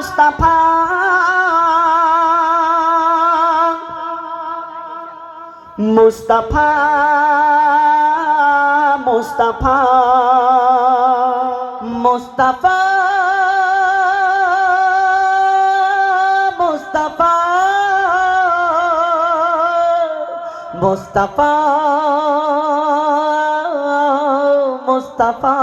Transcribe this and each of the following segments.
মুস্তাফা মুস্তাফা মুস্তাফা মুস্তাফা মুস্তাফা মুস্তাফা মুস্তাফা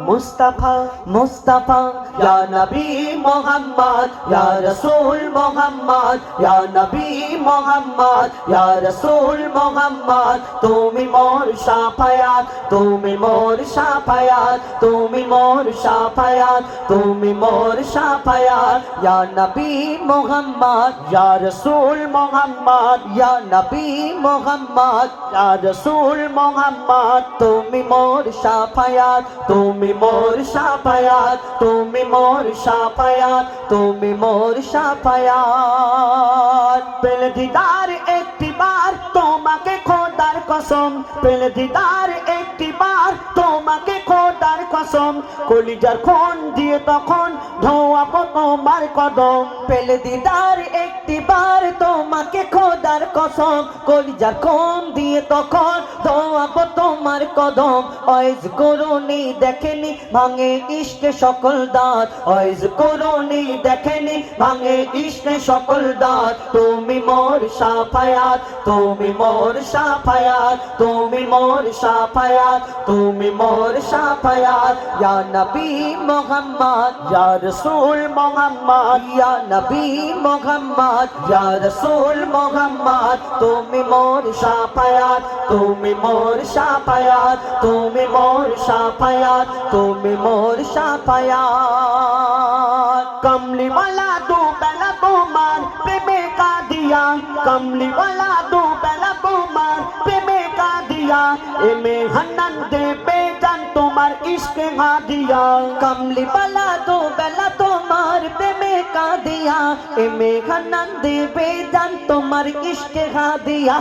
মুস্তাফা মুস্তাফা ইয়া নবী মুহাম্মদ ইয়া রাসূল মুহাম্মদ ইয়া নবী মুহাম্মদ ইয়া রাসূল মুহাম্মদ তুমি মোর শাফায়াত তুমি মোর শাফায়াত তুমি মোর শাফায়াত তুমি মোর শাফায়াত ইয়া নবী মুহাম্মদ ইয়া রাসূল মুহাম্মদ ইয়া নবী মুহাম্মদ ইয়া রাসূল মুহাম্মদ তুমি মোর শাফায়াত তুমি মোর শাফায়াত তুমি মোর শাফায়াত তুমি মোর শাফায়াত পেলে দিদার একটি বার তোমাকে খোদার কসম পেলে দিদার একটি বার তোমাকে খোদার কসম কলিজার খুন দিয়ে তখন ধোয়াবো তোমার কদম পেলে দিদার একটি বার তোমাকে খোদার কসম কলিজার খুন দিয়ে তখন ধোয়াবো তোমার কদম ওয়াইজ করুনি দেখেনি ভাঙে ইশকে সকল দাঁত ওয়াইজ করুনি দেখেনি ভাঙে ইশকে সকল দাঁত তুমি মোর শাফায়াত তুমি মোর শাফায়াত তুমি মোর শাফায়াত তুমি মোর শাফায়াত ইয়া নবী মুহাম্মদ ইয়া রাসূল মুহাম্মদ ইয়া নবী মুহাম্মদ ইয়া রাসূল মুহাম্মদ তুমি মোর শাফায়াত তুমি মোর শাফায়াত তুমি মোর শাফায়াত তুমি মোর শাফায়াত কমলি वाला दो बेला তোমার প্রেমে কাঁদিয়া কমলি वाला दो बेला তোমার প্রেমে কাঁদিয়া এমে হান্নান দেবে জান তোমার ইশকে হাদিয়া কমলি वाला दो बेला তোমার প্রেমে কাঁদিয়া এমে হান্নান দেবে জান তোমার ইশকে হাদিয়া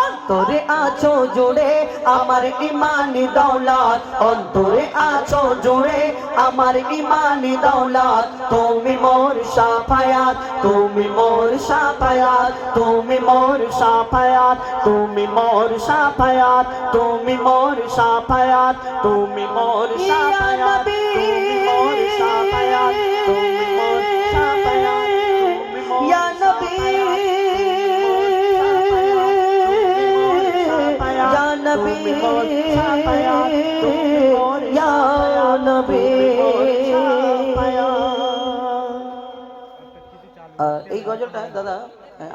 অন্তরে আছো জুড়ে আমার ইমানি দৌলত অন্তরে আছো জুড়ে আমার ইমানি দৌলত তুমি মোর শাফায়াত তুমি মোর শাফায়াত তুমি মোর শাফায়াত তুমি মোর শাফায়াত তুমি মোর শাফায়াত তুমি মোর শাফায়াত তুমি মোর শাফায়াত তুমি মোর শাফায়াত ইয়া নবী ইয়া নবী ইয়া নবী এই গজলটা দাদা আমার